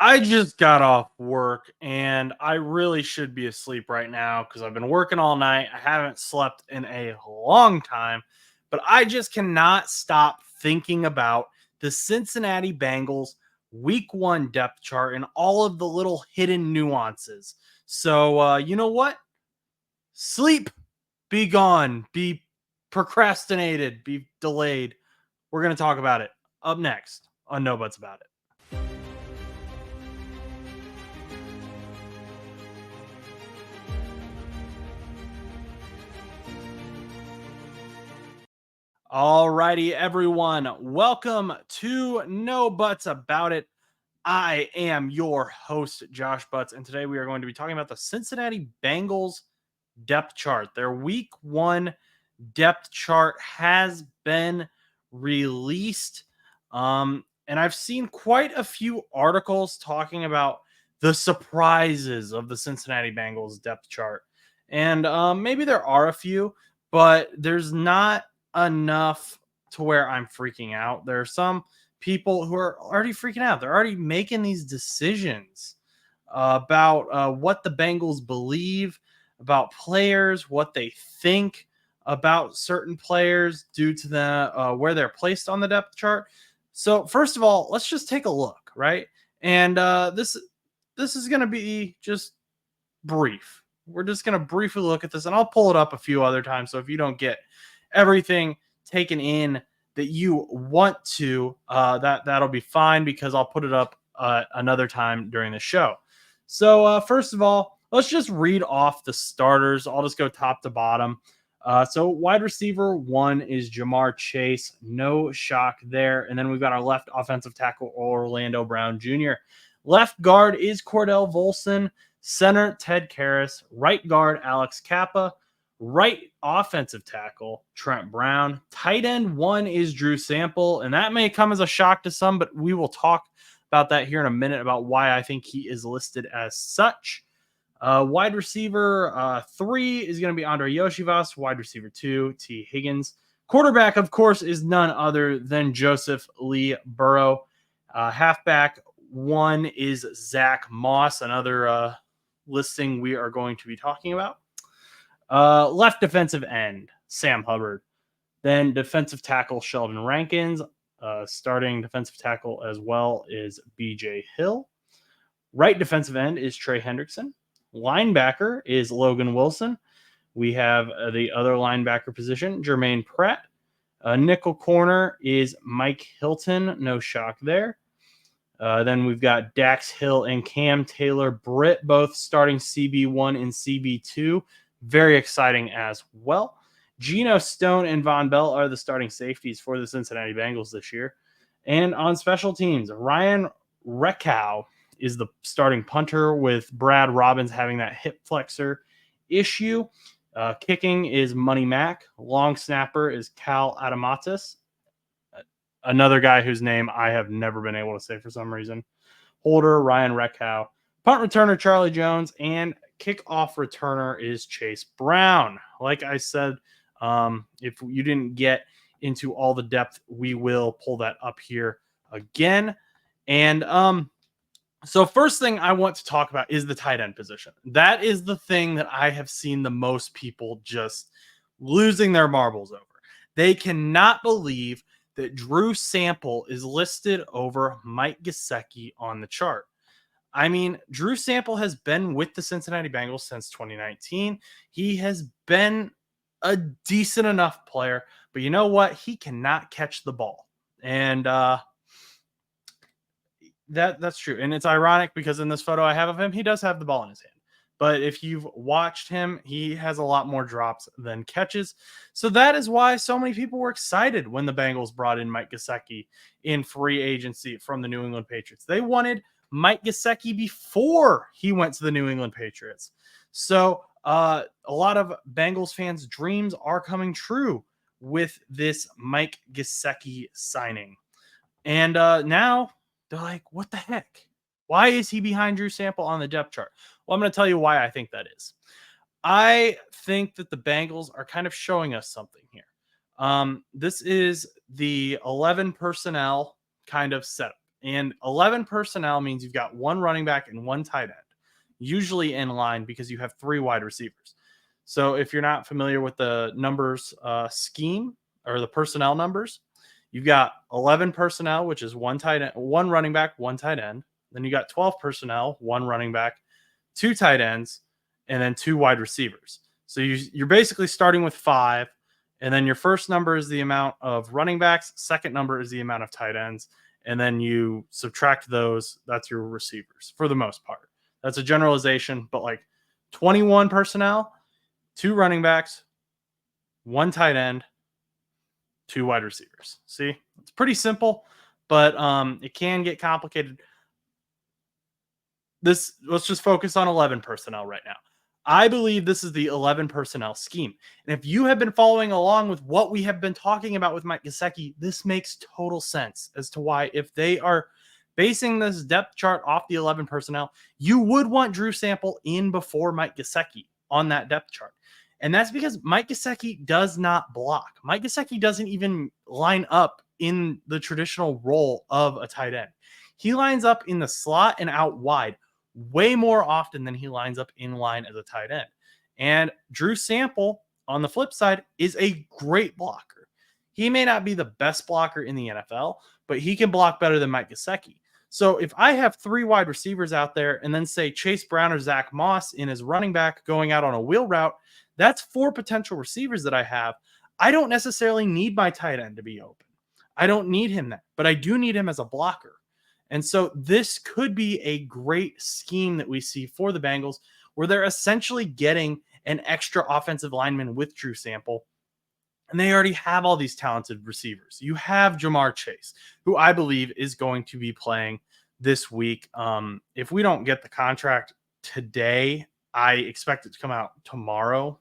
I just got off work and I really should be asleep right now because I've been working all night. I haven't slept in a long time, but I just cannot stop thinking about the Cincinnati Bengals week 1 depth chart and all of the little hidden nuances. So, you know what? Sleep, be gone, be procrastinated, be delayed. We're going to talk about it up next on No Buts About It. Alrighty, everyone. Welcome to No Buts About It. I am your host, Josh Butts, and today we are going to be talking about the Cincinnati Bengals depth chart. Their week 1 depth chart has been released. And I've seen quite a few articles talking about the surprises of the Cincinnati Bengals depth chart. And maybe there are a few, but there's not enough to where I'm freaking out. There are some people who are already freaking out. They're already making these decisions about what the Bengals believe about players, what they think about certain players due to the where they're placed on the depth chart. So first of all, let's just take a look, right? And this is going to be just brief. We're just going to briefly look at this, and I'll pull it up a few other times. So if you don't get everything taken in that you want to, that'll be fine because I'll put it up another time during the show. So first of all, let's just read off the starters. I'll just go top to bottom. So wide receiver 1 is Jamar Chase. No shock there. And then we've got our left offensive tackle, Orlando Brown Jr. Left guard is Cordell Volson. Center, Ted Karras. Right guard, Alex Kappa. Right offensive tackle, Trent Brown. Tight end 1 is Drew Sample. And that may come as a shock to some, but we will talk about that here in a minute about why I think he is listed as such. Wide receiver 3 is going to be Andre Yoshivas. Wide receiver 2, T. Higgins. Quarterback, of course, is none other than Joseph Lee Burrow. Halfback 1 is Zach Moss, another listing we are going to be talking about. Left defensive end, Sam Hubbard. Then defensive tackle, Sheldon Rankins. Starting defensive tackle as well is BJ Hill. Right defensive end is Trey Hendrickson. Linebacker is Logan Wilson. We have the other linebacker position, Jermaine Pratt. Nickel corner is Mike Hilton. No shock there. Then we've got Dax Hill and Cam Taylor-Britt, both starting CB1 and CB2. Very exciting as well. Geno Stone and Von Bell are the starting safeties for the Cincinnati Bengals this year. And on special teams, Ryan Reckow is the starting punter, with Brad Robbins having that hip flexor issue. Kicking is Money Mack. Long snapper is Cal Adamatis, another guy whose name I have never been able to say for some reason. Holder, Ryan Reckow. Punt returner, Charlie Jones. And kickoff returner is Chase Brown. Like I said, if you didn't get into all the depth, we will pull that up here again. And so first thing I want to talk about is the tight end position. That is the thing that I have seen the most people just losing their marbles over. They cannot believe that Drew Sample is listed over Mike Gesicki on the chart. I mean, Drew Sample has been with the Cincinnati Bengals since 2019. He has been a decent enough player, but you know what? He cannot catch the ball. And that's true. And it's ironic because in this photo I have of him, he does have the ball in his hand. But if you've watched him, he has a lot more drops than catches. So that is why so many people were excited when the Bengals brought in Mike Gesicki in free agency from the New England Patriots. They wanted Mike Gesicki before he went to the New England Patriots. So a lot of Bengals fans' dreams are coming true with this Mike Gesicki signing. And now they're like, what the heck? Why is he behind Drew Sample on the depth chart? Well, I'm going to tell you why I think that is. I think that the Bengals are kind of showing us something here. This is the 11 personnel kind of setup. And 11 personnel means you've got one running back and one tight end, usually in line because you have three wide receivers. So if you're not familiar with the numbers scheme or the personnel numbers, you've got 11 personnel, which is one tight end, one running back, one tight end. Then you got 12 personnel, one running back, two tight ends, and then two wide receivers. So you're basically starting with five. And then your first number is the amount of running backs. Second number is the amount of tight ends. And then you subtract those. That's your receivers for the most part. That's a generalization, but like 21 personnel, two running backs, one tight end, two wide receivers. See, it's pretty simple, but it can get complicated. Let's just focus on 11 personnel right now. I believe this is the 11 personnel scheme. And if you have been following along with what we have been talking about with Mike Gesicki, this makes total sense as to why, if they are basing this depth chart off the 11 personnel, you would want Drew Sample in before Mike Gesicki on that depth chart. And that's because Mike Gesicki does not block. Mike Gesicki doesn't even line up in the traditional role of a tight end. He lines up in the slot and out wide way more often than he lines up in line as a tight end. And Drew Sample, on the flip side, is a great blocker. He may not be the best blocker in the NFL, but he can block better than Mike Gesicki. So if I have three wide receivers out there and then say Chase Brown or Zach Moss in his running back going out on a wheel route, that's four potential receivers that I have. I don't necessarily need my tight end to be open. I don't need him that, but I do need him as a blocker. And so this could be a great scheme that we see for the Bengals, where they're essentially getting an extra offensive lineman with Drew Sample. And they already have all these talented receivers. You have Jamar Chase, who I believe is going to be playing this week. If we don't get the contract today, I expect it to come out tomorrow.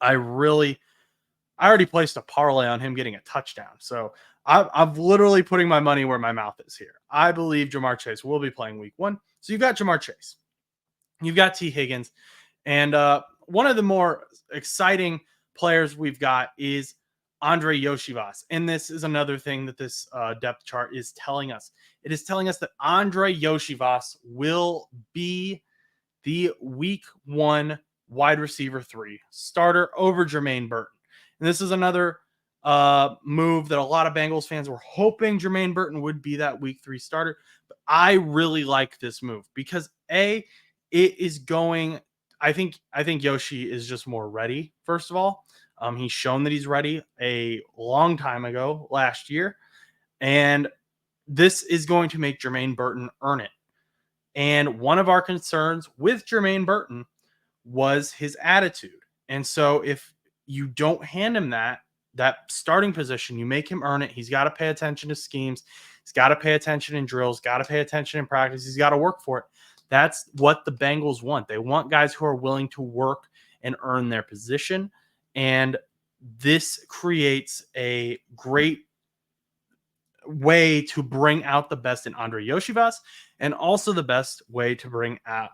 I already placed a parlay on him getting a touchdown. So I'm literally putting my money where my mouth is here. I believe Jamar Chase will be playing week one. So you've got Jamar Chase. You've got T. Higgins. And one of the more exciting players we've got is Andre Yoshivas. And this is another thing that this depth chart is telling us. It is telling us that Andre Yoshivas will be the week one wide receiver 3 starter over Jermaine Burton. And this is another move that a lot of Bengals fans were hoping Jermaine Burton would be that week 3 starter. But I really like this move because it is going. I think Yoshi is just more ready. First of all, he's shown that he's ready a long time ago last year, and this is going to make Jermaine Burton earn it. And one of our concerns with Jermaine Burton was his attitude. And so if you don't hand him that starting position, you make him earn it. He's got to pay attention to schemes. He's got to pay attention in drills, got to pay attention in practice. He's got to work for it. That's what the Bengals want. They want guys who are willing to work and earn their position. And this creates a great way to bring out the best in Andre Yoshivas, and also the best way to bring out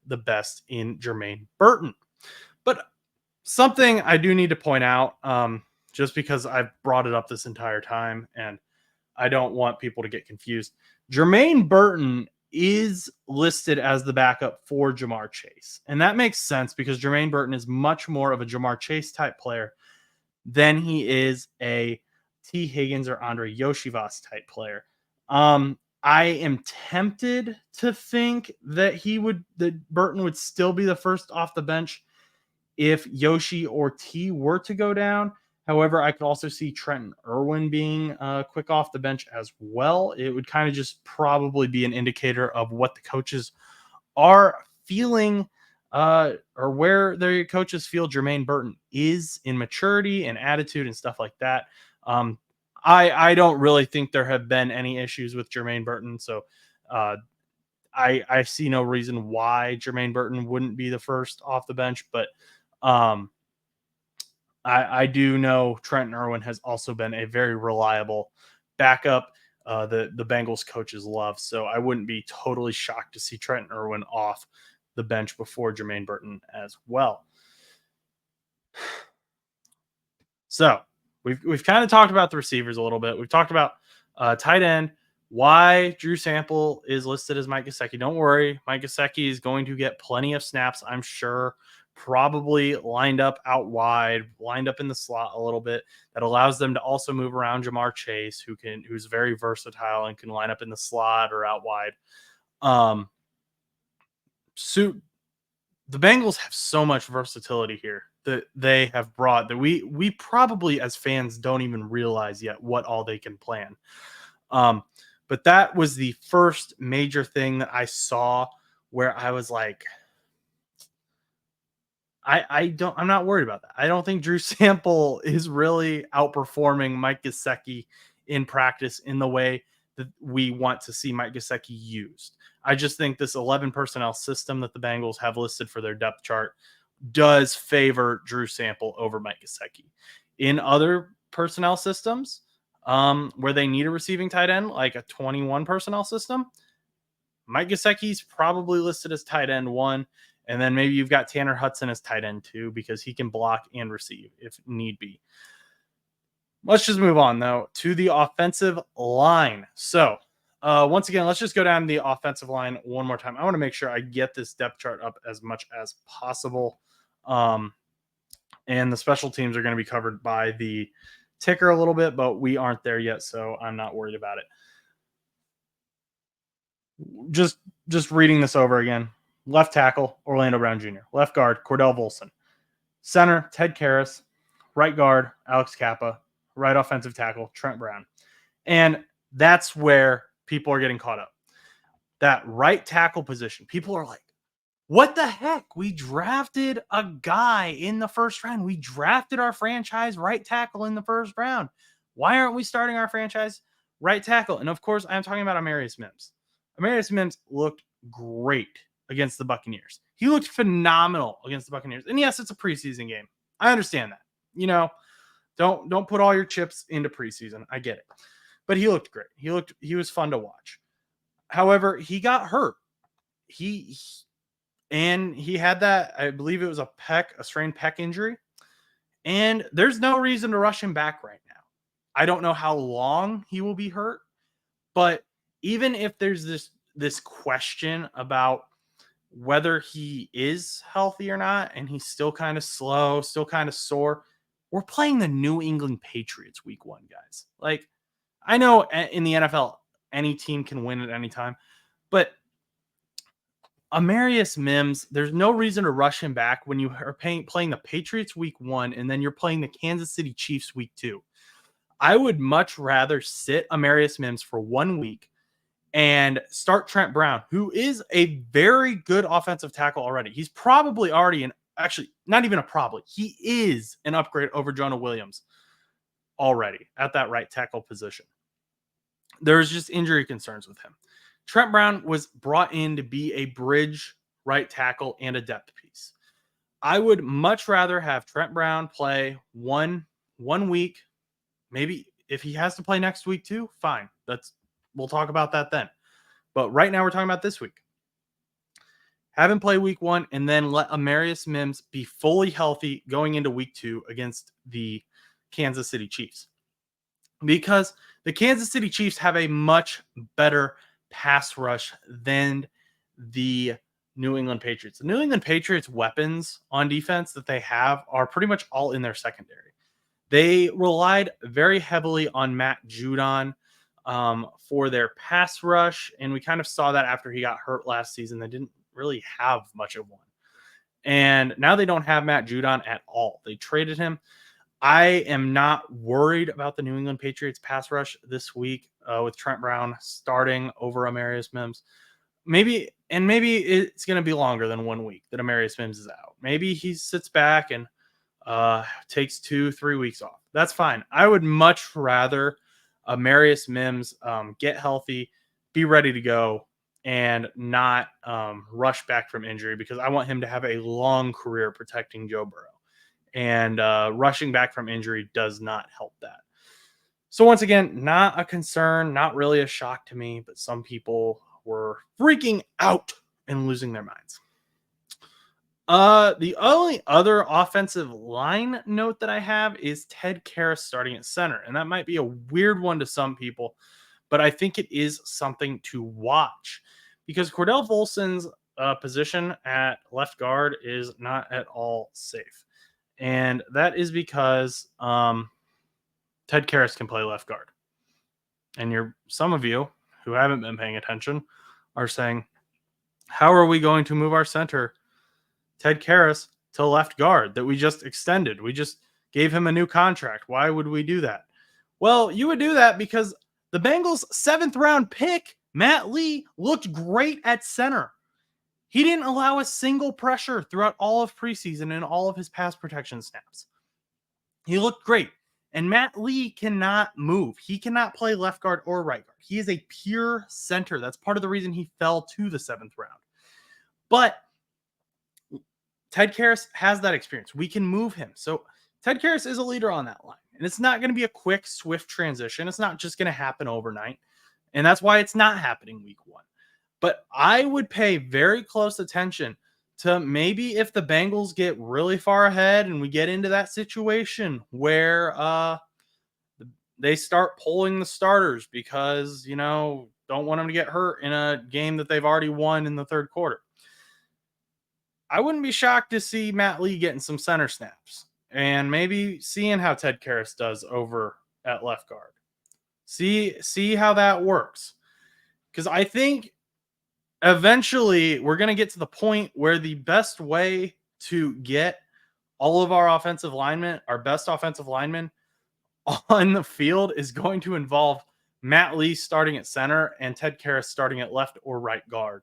the best in Jermaine Burton. But something I do need to point out, just because I've brought it up this entire time and I don't want people to get confused. Jermaine Burton is listed as the backup for Jamar Chase. And that makes sense because Jermaine Burton is much more of a Jamar Chase type player than he is a T. Higgins or Andre Yoshivas type player. I am tempted to think that Burton would still be the first off the bench if Yoshi or T were to go down. However, I could also see Trenton Irwin being quick off the bench as well. It would kind of just probably be an indicator of what the coaches are feeling, or where their coaches feel Jermaine Burton is in maturity and attitude and stuff like that. I don't really think there have been any issues with Jermaine Burton, so I see no reason why Jermaine Burton wouldn't be the first off the bench. But I do know Trenton Irwin has also been a very reliable backup. The Bengals coaches love, so I wouldn't be totally shocked to see Trenton Irwin off the bench before Jermaine Burton as well. So we've kind of talked about the receivers a little bit. We've talked about tight end. Why Drew Sample is listed as Mike Gesicki. Don't worry. Mike Gesicki is going to get plenty of snaps, I'm sure. Probably lined up out wide, lined up in the slot a little bit. That allows them to also move around Jamar Chase, who's very versatile and can line up in the slot or out wide. Suit the Bengals have so much versatility here that they have brought that we probably as fans don't even realize yet what all they can plan. But that was the first major thing that I saw where I was like, I'm not worried about that. I don't think Drew Sample is really outperforming Mike Gesicki in practice in the way that we want to see Mike Gesicki used. I just think this 11 personnel system that the Bengals have listed for their depth chart does favor Drew Sample over Mike Gesicki. In other personnel systems, where they need a receiving tight end, like a 21 personnel system, Mike Gesicki's probably listed as tight end 1. And then maybe you've got Tanner Hudson as tight end 2 because he can block and receive if need be. Let's just move on, though, to the offensive line. So, once again, let's just go down the offensive line one more time. I want to make sure I get this depth chart up as much as possible. And the special teams are going to be covered by the ticker a little bit, but we aren't there yet, so I'm not worried about it. Just reading this over again. Left tackle, Orlando Brown Jr. Left guard, Cordell Volson. Center, Ted Karras. Right guard, Alex Kappa. Right offensive tackle, Trent Brown. And that's where people are getting caught up. That right tackle position, people are like, what the heck? We drafted a guy in the first round. We drafted our franchise right tackle in the first round. Why aren't we starting our franchise right tackle? And of course, I'm talking about Amarius Mims. Amarius Mims looked great against the Buccaneers. He looked phenomenal against the Buccaneers. And yes, it's a preseason game. I understand that. You know, don't put all your chips into preseason. I get it. But he looked great. He was fun to watch. However, he got hurt. He had that, I believe it was a strained pec injury. And there's no reason to rush him back right now. I don't know how long he will be hurt, but even if there's this question about whether he is healthy or not, and he's still kind of slow, still kind of sore, we're playing the New England Patriots week 1, guys. Like, I know in the NFL, any team can win at any time, but Amarius Mims, there's no reason to rush him back when you are playing the Patriots week 1 and then you're playing the Kansas City Chiefs week 2. I would much rather sit Amarius Mims for 1 week and start Trent Brown, who is a very good offensive tackle already. He's probably already actually, not even a probably, he is an upgrade over Jonah Williams already at that right tackle position. There's just injury concerns with him. Trent Brown was brought in to be a bridge right tackle and a depth piece. I would much rather have Trent Brown play one week. Maybe if he has to play next week too, fine. We'll talk about that then. But right now we're talking about this week. Have him play week 1 and then let Amarius Mims be fully healthy going into week 2 against the Kansas City Chiefs. Because the Kansas City Chiefs have a much better pass rush than the New England Patriots. The New England Patriots weapons on defense that they have are pretty much all in their secondary. They relied very heavily on Matt Judon for their pass rush, and we kind of saw that after he got hurt last season. They didn't really have much of one. And now they don't have Matt Judon at all. They traded him. I am not worried about the New England Patriots pass rush this week with Trent Brown starting over Amarius Mims. Maybe it's going to be longer than 1 week that Amarius Mims is out. Maybe he sits back and takes 2-3 weeks off. That's fine. I would much rather Amarius Mims get healthy, be ready to go, and not rush back from injury, because I want him to have a long career protecting Joe Burrow. And rushing back from injury does not help that. So once again, not a concern, not really a shock to me, but some people were freaking out and losing their minds. The only other offensive line note that I have is Ted Karras starting at center. And that might be a weird one to some people, but I think it is something to watch because Cordell Volson's position at left guard is not at all safe. And that is because Ted Karras can play left guard. And some of you who haven't been paying attention are saying, how are we going to move our center, Ted Karras, to left guard that we just extended? We just gave him a new contract. Why would we do that? Well, you would do that because the Bengals' 7th round pick, Matt Lee, looked great at center. He didn't allow a single pressure throughout all of preseason and all of his pass protection snaps. He looked great. And Matt Lee cannot move. He cannot play left guard or right guard. He is a pure center. That's part of the reason he fell to the 7th round. But Ted Karras has that experience. We can move him. So Ted Karras is a leader on that line. And it's not going to be a quick, swift transition. It's not just going to happen overnight. And that's why it's not happening week 1. But I would pay very close attention to maybe if the Bengals get really far ahead and we get into that situation where they start pulling the starters because, don't want them to get hurt in a game that they've already won in the 3rd quarter. I wouldn't be shocked to see Matt Lee getting some center snaps and maybe seeing how Ted Karras does over at left guard. See how that works. Because I think eventually we're going to get to the point where the best way to get all of our offensive linemen, our best offensive linemen on the field is going to involve Matt Lee starting at center and Ted Karras starting at left or right guard.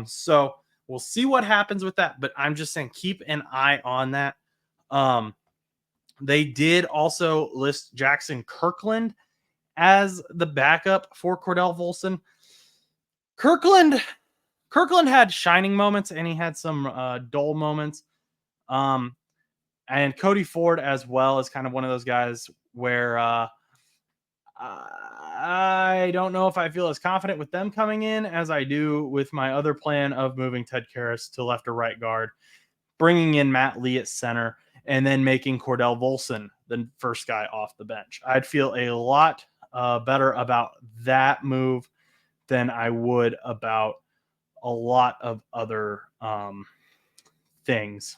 So we'll see what happens with that, but I'm just saying keep an eye on that. They did also list Jackson Kirkland as the backup for Cordell Volson. Kirkland had shining moments and he had some dull moments. And Cody Ford as well is kind of one of those guys where I don't know if I feel as confident with them coming in as I do with my other plan of moving Ted Karras to left or right guard, bringing in Matt Lee at center, and then making Cordell Volson the first guy off the bench. I'd feel a lot better about that move than I would about a lot of other things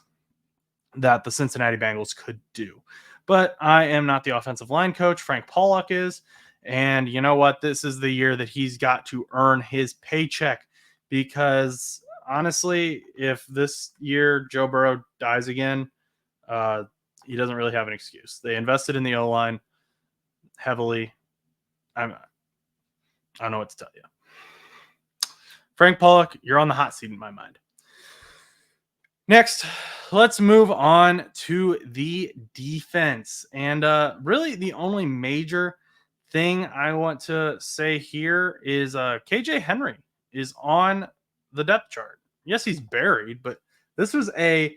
that the Cincinnati Bengals could do. But I am not the offensive line coach. Frank Pollock is. And you know what? This is the year that he's got to earn his paycheck because honestly, if this year Joe Burrow dies again, he doesn't really have an excuse. They invested in the O-line heavily. I don't know what to tell you. Frank Pollock, you're on the hot seat in my mind. Next, let's move on to the defense. And really the only major thing I want to say here is KJ Henry is on the depth chart. Yes, he's buried, but this was a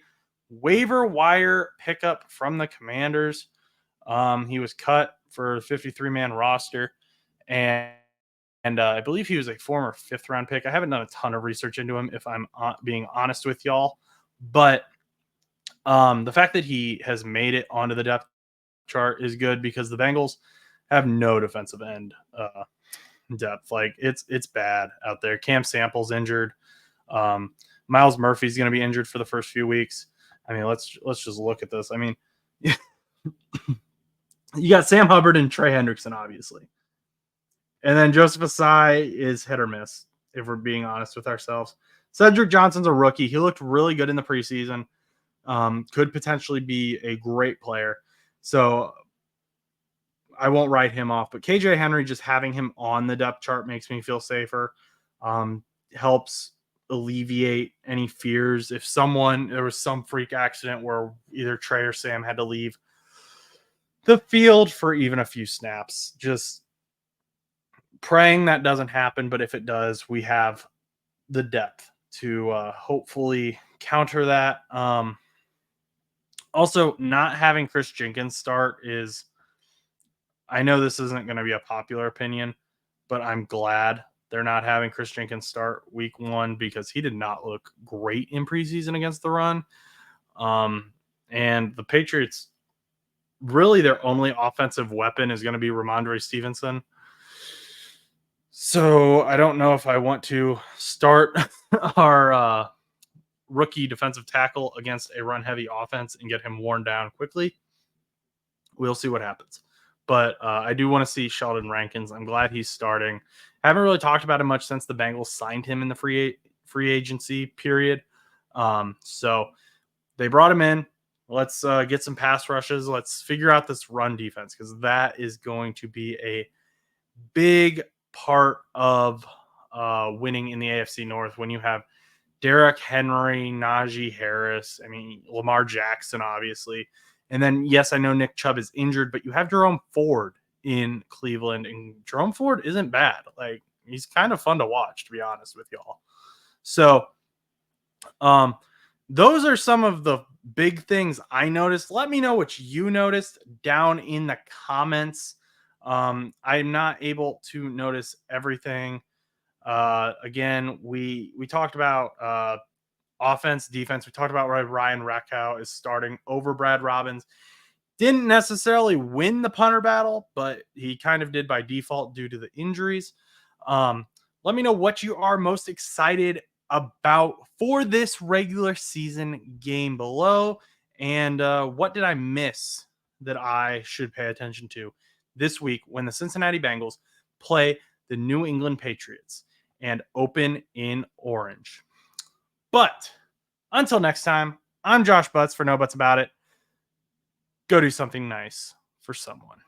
waiver wire pickup from the Commanders. He was cut for a 53-man roster, and I believe he was a former 5th-round pick. I haven't done a ton of research into him, if I'm being honest with y'all. But the fact that he has made it onto the depth chart is good because the Bengals have no defensive end depth. Like it's bad out there. Cam Sample's injured. Miles Murphy's going to be injured for the first few weeks. I mean, let's just look at this. I mean, you got Sam Hubbard and Trey Hendrickson, obviously. And then Joseph Asai is hit or miss, if we're being honest with ourselves. Cedric Johnson's a rookie. He looked really good in the preseason. Could potentially be a great player. So I won't write him off. But KJ Henry, just having him on the depth chart makes me feel safer. Helps alleviate any fears. If there was some freak accident where either Trey or Sam had to leave the field for even a few snaps, just praying that doesn't happen. But if it does, we have the depth to hopefully counter that. Also, not having Chris Jenkins start is, I know this isn't going to be a popular opinion, but I'm glad they're not having Chris Jenkins start week 1 because he did not look great in preseason against the run. And the Patriots, really their only offensive weapon is going to be Ramondre Stevenson. So I don't know if I want to start our rookie defensive tackle against a run heavy offense and get him worn down quickly. We'll see what happens. But I do want to see Sheldon Rankins. I'm glad he's starting. Haven't really talked about him much since the Bengals signed him in the free agency period. So they brought him in. Let's get some pass rushes. Let's figure out this run defense because that is going to be a big part of winning in the AFC North when you have Derek Henry, Najee Harris, I mean, Lamar Jackson, obviously. And then, yes, I know Nick Chubb is injured, but you have Jerome Ford in Cleveland, and Jerome Ford isn't bad. Like, he's kind of fun to watch, to be honest with y'all. So, um, those are some of the big things I noticed. Let me know what you noticed down in the comments. I'm not able to notice everything. Again, we talked about offense, defense. We talked about why Ryan Reckow is starting over Brad Robbins. Didn't necessarily win the punter battle, but he kind of did by default due to the injuries. Let me know what you are most excited about for this regular season game below. And what did I miss that I should pay attention to this week when the Cincinnati Bengals play the New England Patriots and open in orange? But until next time, I'm Josh Butts for No Butts About It. Go do something nice for someone.